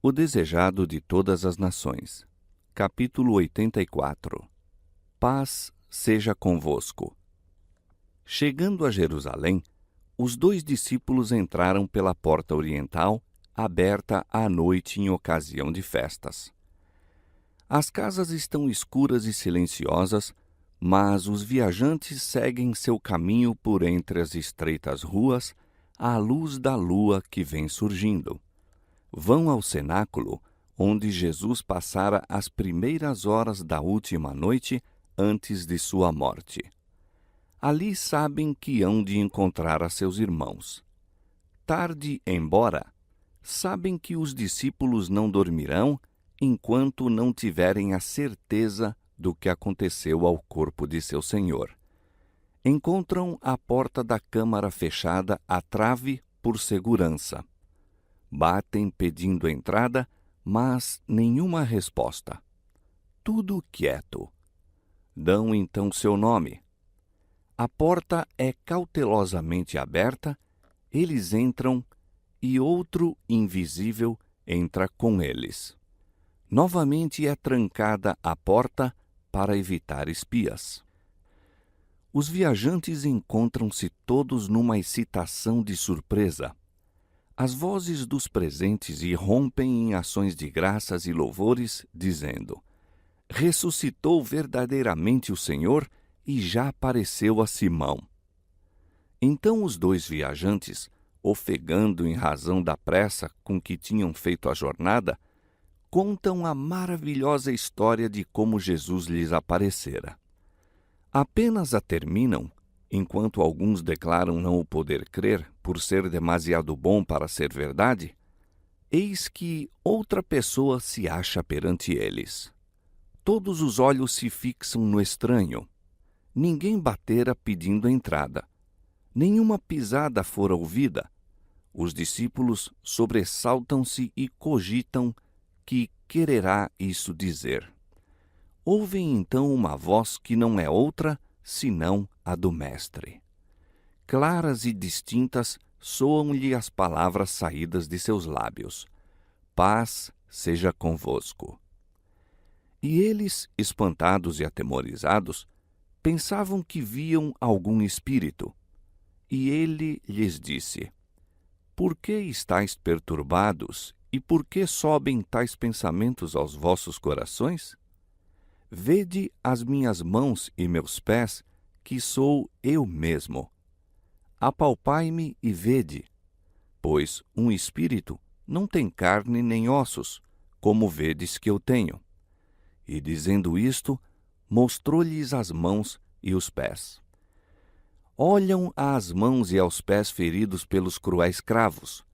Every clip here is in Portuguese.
O desejado de todas as nações. Capítulo 84. Paz seja convosco. Chegando a Jerusalém, os 2 discípulos entraram pela porta oriental, aberta à noite em ocasião de festas. As casas estão escuras e silenciosas, mas os viajantes seguem seu caminho por entre as estreitas ruas, à luz da lua que vem surgindo. Vão ao cenáculo, onde Jesus passara as primeiras horas da última noite antes de sua morte. Ali sabem que hão de encontrar a seus irmãos. Tarde embora, sabem que os discípulos não dormirão enquanto não tiverem a certeza do que aconteceu ao corpo de seu Senhor. Encontram a porta da câmara fechada à trave por segurança. Batem pedindo entrada, mas nenhuma resposta. Tudo quieto. Dão então seu nome. A porta é cautelosamente aberta, eles entram e outro invisível entra com eles. Novamente é trancada a porta para evitar espias. Os viajantes encontram-se todos numa excitação de surpresa. As vozes dos presentes irrompem em ações de graças e louvores, dizendo: ressuscitou verdadeiramente o Senhor e já apareceu a Simão. Então os 2 viajantes, ofegando em razão da pressa com que tinham feito a jornada, contam a maravilhosa história de como Jesus lhes aparecera. Apenas a terminam, enquanto alguns declaram não o poder crer por ser demasiado bom para ser verdade, eis que outra pessoa se acha perante eles. Todos os olhos se fixam no estranho. Ninguém batera pedindo entrada. Nenhuma pisada fora ouvida. Os discípulos sobressaltam-se e cogitam que quererá isso dizer. Ouvem então uma voz que não é outra senão a do Mestre. Claras e distintas soam-lhe as palavras saídas de seus lábios: paz seja convosco. E eles, espantados e atemorizados, pensavam que viam algum espírito. E ele lhes disse: por que estáis perturbados e por que sobem tais pensamentos aos vossos corações? Vede as minhas mãos e meus pés, que sou eu mesmo. Apalpai-me e vede, pois um espírito não tem carne nem ossos, como vedes que eu tenho. E dizendo isto, mostrou-lhes as mãos e os pés. Olham às mãos e aos pés feridos pelos cruéis cravos.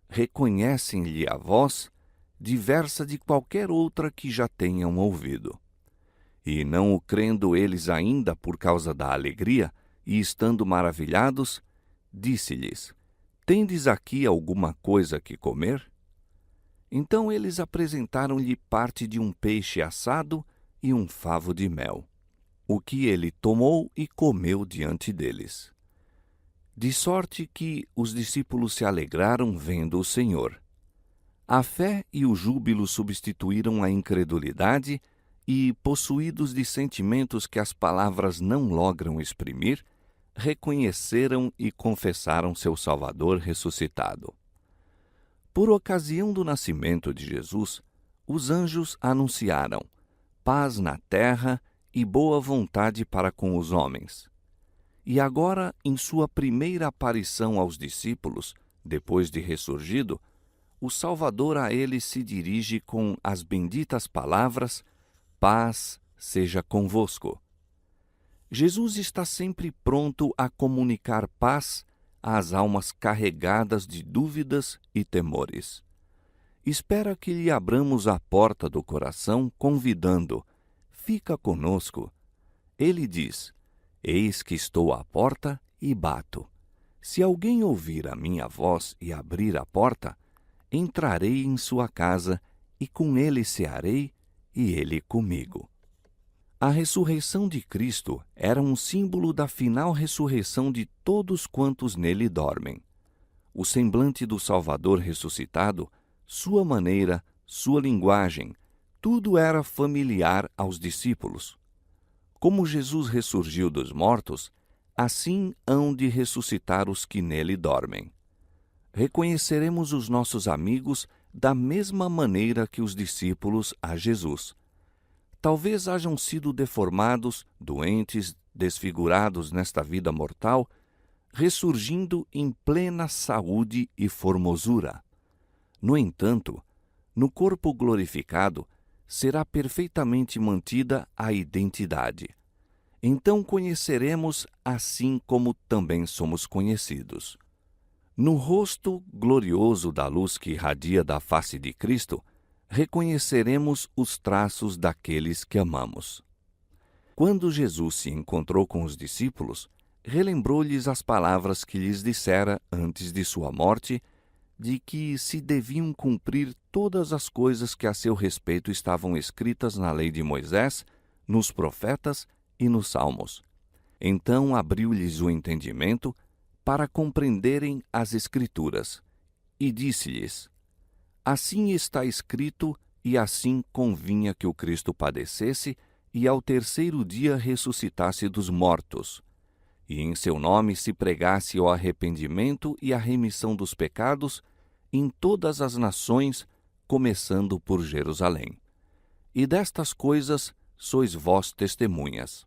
Reconhecem-lhe a voz, diversa de qualquer outra que já tenham ouvido. E não o crendo eles ainda por causa da alegria, e estando maravilhados, disse-lhes: tendes aqui alguma coisa que comer? Então eles apresentaram-lhe parte de um peixe assado e um favo de mel, o que ele tomou e comeu diante deles. De sorte que os discípulos se alegraram vendo o Senhor. A fé e o júbilo substituíram a incredulidade e, possuídos de sentimentos que as palavras não logram exprimir, reconheceram e confessaram seu Salvador ressuscitado. Por ocasião do nascimento de Jesus, os anjos anunciaram paz na terra e boa vontade para com os homens. E agora, em sua primeira aparição aos discípulos, depois de ressurgido, o Salvador a eles se dirige com as benditas palavras: paz seja convosco. Jesus está sempre pronto a comunicar paz às almas carregadas de dúvidas e temores. Espera que lhe abramos a porta do coração, convidando: fica conosco. Ele diz: eis que estou à porta e bato. Se alguém ouvir a minha voz e abrir a porta, entrarei em sua casa e com ele cearei e ele comigo. A ressurreição de Cristo era um símbolo da final ressurreição de todos quantos nele dormem. O semblante do Salvador ressuscitado, sua maneira, sua linguagem, tudo era familiar aos discípulos. Como Jesus ressurgiu dos mortos, assim hão de ressuscitar os que nele dormem. Reconheceremos os nossos amigos da mesma maneira que os discípulos a Jesus. Talvez hajam sido deformados, doentes, desfigurados nesta vida mortal, ressurgindo em plena saúde e formosura. No entanto, no corpo glorificado, será perfeitamente mantida a identidade. Então conheceremos assim como também somos conhecidos. No rosto glorioso da luz que irradia da face de Cristo, reconheceremos os traços daqueles que amamos. Quando Jesus se encontrou com os discípulos, relembrou-lhes as palavras que lhes dissera antes de sua morte, de que se deviam cumprir todas as coisas que a seu respeito estavam escritas na lei de Moisés, nos profetas e nos salmos. Então abriu-lhes o entendimento para compreenderem as Escrituras, e disse-lhes: Assim está escrito, e assim convinha que o Cristo padecesse e ao terceiro dia ressuscitasse dos mortos, e em seu nome se pregasse o arrependimento e a remissão dos pecados em todas as nações, começando por Jerusalém. E destas coisas sois vós testemunhas.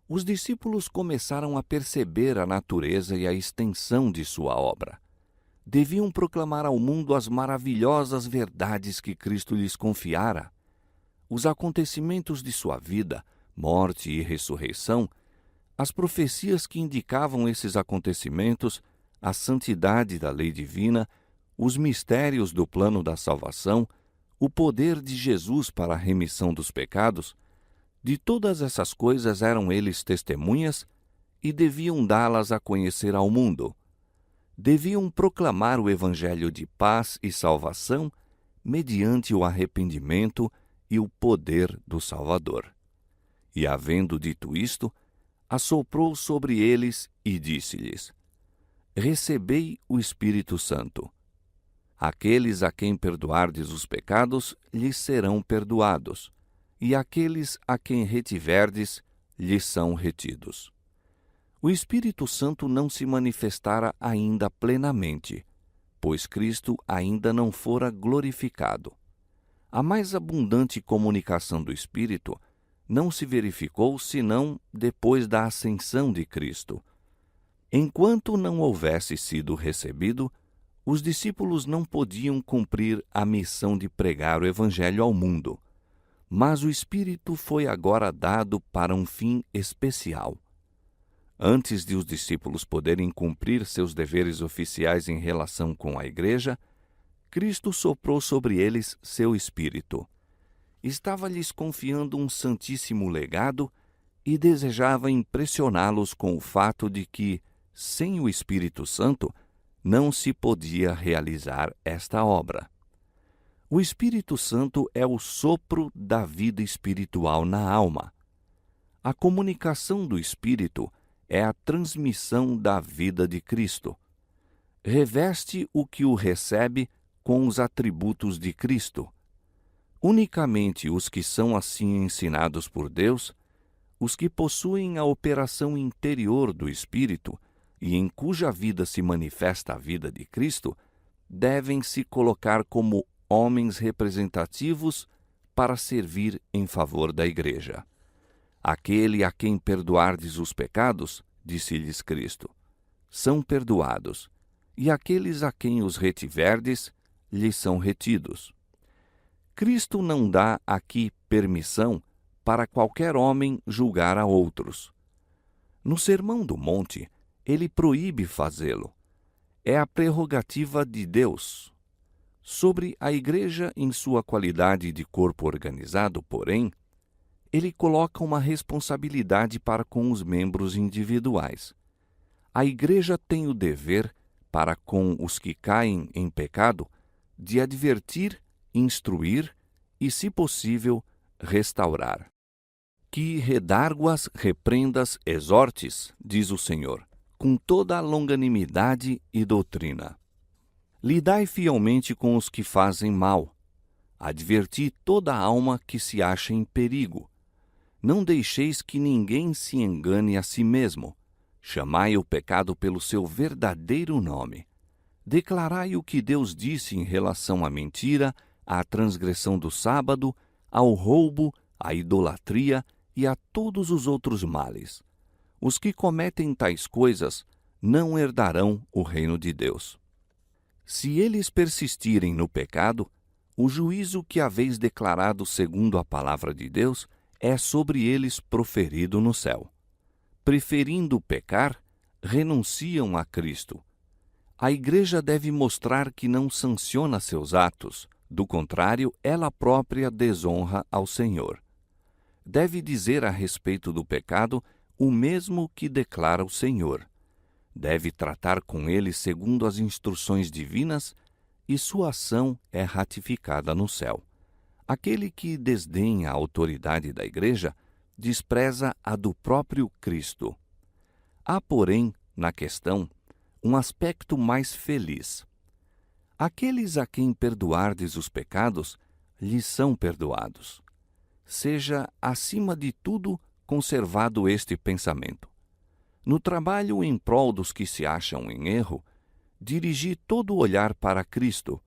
Os discípulos começaram a perceber a natureza e a extensão de sua obra. Deviam proclamar ao mundo as maravilhosas verdades que Cristo lhes confiara. Os acontecimentos de sua vida, morte e ressurreição, as profecias que indicavam esses acontecimentos, a santidade da lei divina, os mistérios do plano da salvação, o poder de Jesus para a remissão dos pecados, de todas essas coisas eram eles testemunhas e deviam dá-las a conhecer ao mundo. Deviam proclamar o evangelho de paz e salvação mediante o arrependimento e o poder do Salvador. E, havendo dito isto, assoprou sobre eles e disse-lhes: Recebei o Espírito Santo. Aqueles a quem perdoardes os pecados, lhes serão perdoados, e aqueles a quem retiverdes, lhes são retidos. O Espírito Santo não se manifestara ainda plenamente, pois Cristo ainda não fora glorificado. A mais abundante comunicação do Espírito não se verificou senão depois da ascensão de Cristo. Enquanto não houvesse sido recebido, os discípulos não podiam cumprir a missão de pregar o Evangelho ao mundo, mas o Espírito foi agora dado para um fim especial. Antes de os discípulos poderem cumprir seus deveres oficiais em relação com a Igreja, Cristo soprou sobre eles seu Espírito. Estava-lhes confiando um santíssimo legado e desejava impressioná-los com o fato de que, sem o Espírito Santo, não se podia realizar esta obra. O Espírito Santo é o sopro da vida espiritual na alma. A comunicação do Espírito é a transmissão da vida de Cristo. Reveste o que o recebe com os atributos de Cristo. Unicamente os que são assim ensinados por Deus, os que possuem a operação interior do Espírito e em cuja vida se manifesta a vida de Cristo, devem se colocar como homens representativos para servir em favor da Igreja. Aquele a quem perdoardes os pecados, disse-lhes Cristo, são perdoados, e aqueles a quem os retiverdes, lhes são retidos. Cristo não dá aqui permissão para qualquer homem julgar a outros. No Sermão do Monte, ele proíbe fazê-lo. É a prerrogativa de Deus. Sobre a Igreja em sua qualidade de corpo organizado, porém, ele coloca uma responsabilidade para com os membros individuais. A Igreja tem o dever, para com os que caem em pecado, de advertir, instruir e, se possível, restaurar. Que redarguas, reprendas, exortes, diz o Senhor, com toda a longanimidade e doutrina. Lidai fielmente com os que fazem mal. Adverti toda alma que se acha em perigo. Não deixeis que ninguém se engane a si mesmo. Chamai o pecado pelo seu verdadeiro nome. Declarai o que Deus disse em relação à mentira, à transgressão do sábado, ao roubo, à idolatria e a todos os outros males. Os que cometem tais coisas não herdarão o reino de Deus. Se eles persistirem no pecado, o juízo que haveis declarado segundo a palavra de Deus é sobre eles proferido no céu. Preferindo pecar, renunciam a Cristo. A Igreja deve mostrar que não sanciona seus atos, do contrário, ela própria desonra ao Senhor. Deve dizer a respeito do pecado o mesmo que declara o Senhor. Deve tratar com ele segundo as instruções divinas e sua ação é ratificada no céu. Aquele que desdenha a autoridade da Igreja despreza a do próprio Cristo. Há, porém, na questão, um aspecto mais feliz. Aqueles a quem perdoardes os pecados, lhes são perdoados. Seja, acima de tudo, conservado este pensamento. No trabalho em prol dos que se acham em erro, dirigi todo o olhar para Cristo.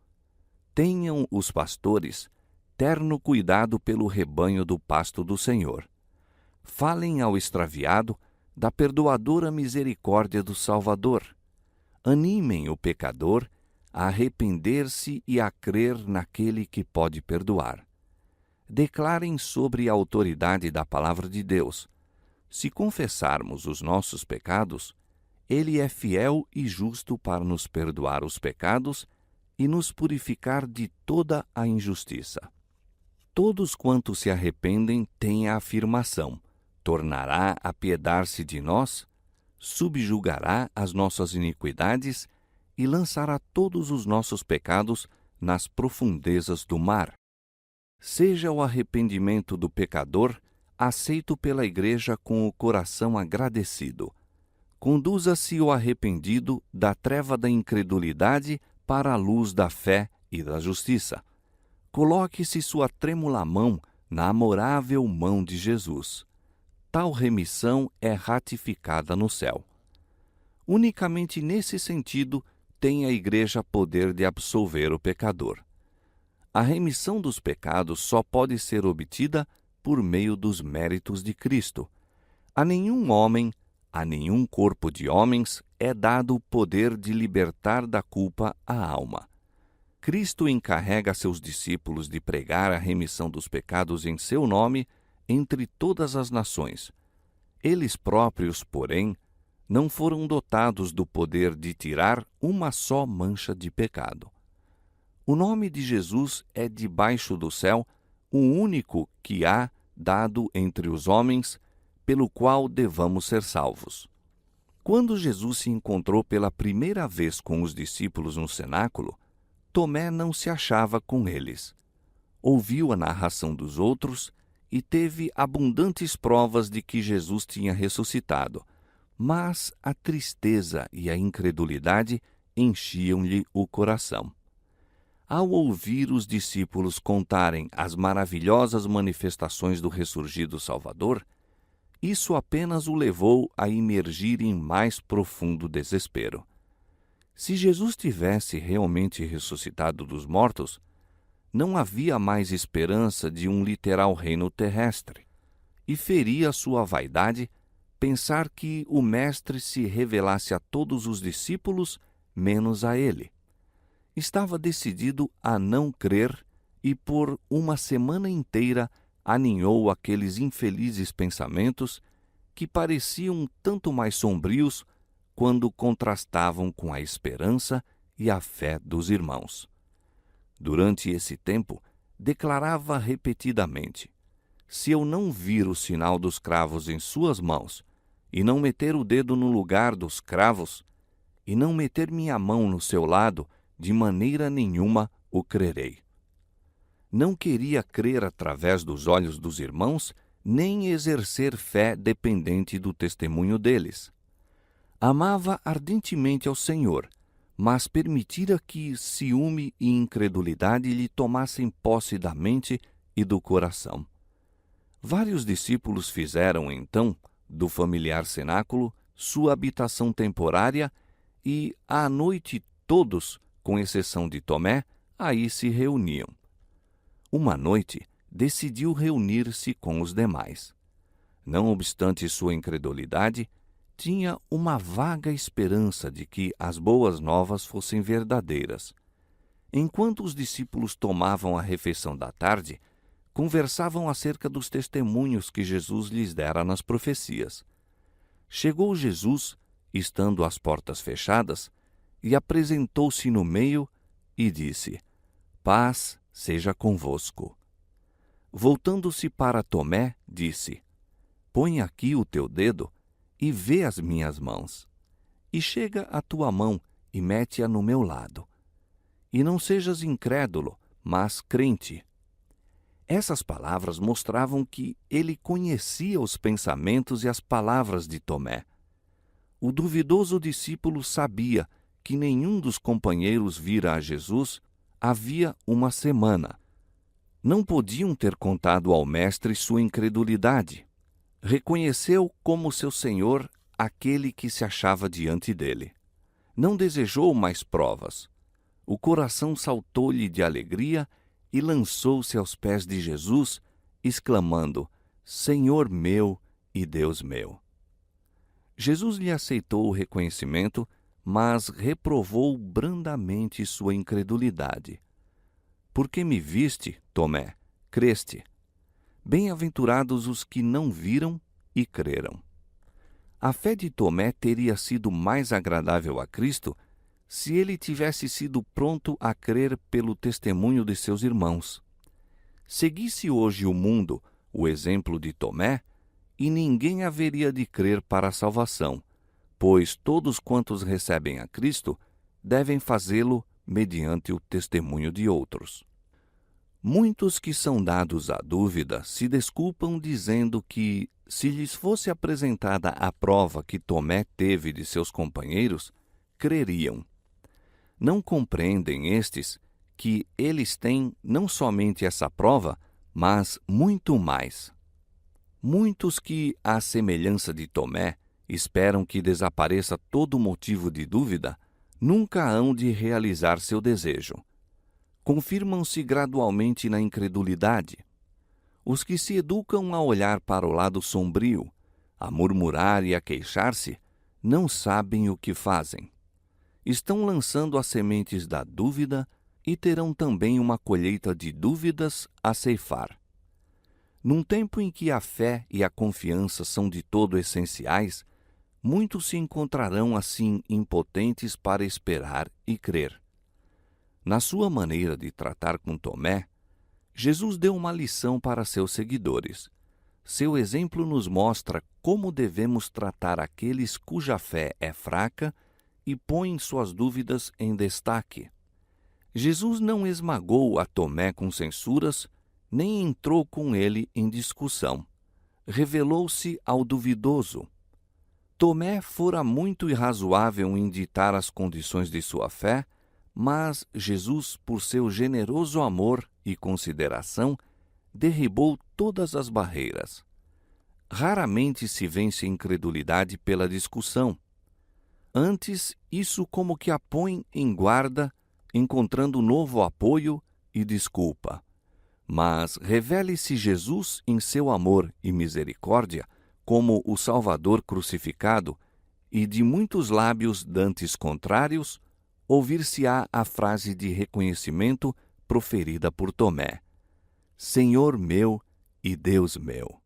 Tenham os pastores terno cuidado pelo rebanho do pasto do Senhor. Falem ao extraviado da perdoadora misericórdia do Salvador. Animem o pecador a arrepender-se e a crer naquele que pode perdoar. Declarem sobre a autoridade da palavra de Deus. Se confessarmos os nossos pecados, Ele é fiel e justo para nos perdoar os pecados e nos purificar de toda a injustiça. Todos quantos se arrependem têm a afirmação: tornará a apiedar-se de nós, subjugará as nossas iniquidades e lançará todos os nossos pecados nas profundezas do mar. Seja o arrependimento do pecador aceito pela Igreja com o coração agradecido. Conduza-se o arrependido da treva da incredulidade para a luz da fé e da justiça. Coloque-se sua trêmula mão na amorável mão de Jesus. Tal remissão é ratificada no céu. Unicamente nesse sentido tem a Igreja poder de absolver o pecador. A remissão dos pecados só pode ser obtida por meio dos méritos de Cristo. A nenhum homem, a nenhum corpo de homens é dado o poder de libertar da culpa a alma. Cristo encarrega seus discípulos de pregar a remissão dos pecados em seu nome entre todas as nações. Eles próprios, porém, não foram dotados do poder de tirar uma só mancha de pecado. O nome de Jesus é debaixo do céu o único que há dado entre os homens, pelo qual devamos ser salvos. Quando Jesus se encontrou pela primeira vez com os discípulos no cenáculo, Tomé não se achava com eles. Ouviu a narração dos outros e teve abundantes provas de que Jesus tinha ressuscitado, mas a tristeza e a incredulidade enchiam-lhe o coração. Ao ouvir os discípulos contarem as maravilhosas manifestações do ressurgido Salvador, isso apenas o levou a imergir em mais profundo desespero. Se Jesus tivesse realmente ressuscitado dos mortos, não havia mais esperança de um literal reino terrestre, e feria sua vaidade pensar que o Mestre se revelasse a todos os discípulos, menos a ele. Estava decidido a não crer e por uma semana inteira aninhou aqueles infelizes pensamentos que pareciam tanto mais sombrios quando contrastavam com a esperança e a fé dos irmãos. Durante esse tempo, declarava repetidamente: se eu não vir o sinal dos cravos em suas mãos, e não meter o dedo no lugar dos cravos, e não meter minha mão no seu lado, de maneira nenhuma o crerei. Não queria crer através dos olhos dos irmãos, nem exercer fé dependente do testemunho deles. Amava ardentemente ao Senhor, mas permitira que ciúme e incredulidade lhe tomassem posse da mente e do coração. Vários discípulos fizeram, então, do familiar cenáculo sua habitação temporária e, à noite, todos, com exceção de Tomé, aí se reuniam. Uma noite, decidiu reunir-se com os demais. Não obstante sua incredulidade, tinha uma vaga esperança de que as boas novas fossem verdadeiras. Enquanto os discípulos tomavam a refeição da tarde, conversavam acerca dos testemunhos que Jesus lhes dera nas profecias. Chegou Jesus, estando as portas fechadas, e apresentou-se no meio e disse: Paz seja convosco. Voltando-se para Tomé, disse: Põe aqui o teu dedo e vê as minhas mãos. E chega a tua mão e mete-a no meu lado. E não sejas incrédulo, mas crente. Essas palavras mostravam que ele conhecia os pensamentos e as palavras de Tomé. O duvidoso discípulo sabia que nenhum dos companheiros vira a Jesus havia uma semana. Não podiam ter contado ao mestre sua incredulidade. Reconheceu como seu Senhor aquele que se achava diante dele. Não desejou mais provas. O coração saltou-lhe de alegria e lançou-se aos pés de Jesus, exclamando: Senhor meu e Deus meu. Jesus lhe aceitou o reconhecimento, mas reprovou brandamente sua incredulidade. Porque me viste, Tomé, creste. Bem-aventurados os que não viram e creram. A fé de Tomé teria sido mais agradável a Cristo se ele tivesse sido pronto a crer pelo testemunho de seus irmãos. Seguisse hoje o mundo o exemplo de Tomé, e ninguém haveria de crer para a salvação, pois todos quantos recebem a Cristo devem fazê-lo mediante o testemunho de outros. Muitos que são dados à dúvida se desculpam dizendo que, se lhes fosse apresentada a prova que Tomé teve de seus companheiros, creriam. Não compreendem estes que eles têm não somente essa prova, mas muito mais. Muitos que, à semelhança de Tomé, esperam que desapareça todo motivo de dúvida, nunca hão de realizar seu desejo. Confirmam-se gradualmente na incredulidade. Os que se educam a olhar para o lado sombrio, a murmurar e a queixar-se, não sabem o que fazem. Estão lançando as sementes da dúvida e terão também uma colheita de dúvidas a ceifar. Num tempo em que a fé e a confiança são de todo essenciais, muitos se encontrarão assim impotentes para esperar e crer. Na sua maneira de tratar com Tomé, Jesus deu uma lição para seus seguidores. Seu exemplo nos mostra como devemos tratar aqueles cuja fé é fraca e põem suas dúvidas em destaque. Jesus não esmagou a Tomé com censuras, nem entrou com ele em discussão. Revelou-se ao duvidoso. Tomé fora muito irrazoável em ditar as condições de sua fé, mas Jesus, por seu generoso amor e consideração, derribou todas as barreiras. Raramente se vence a incredulidade pela discussão. Antes, isso como que a põe em guarda, encontrando novo apoio e desculpa. Mas revele-se Jesus em seu amor e misericórdia como o Salvador crucificado, e de muitos lábios dantes contrários, ouvir-se-á a frase de reconhecimento proferida por Tomé: Senhor meu e Deus meu.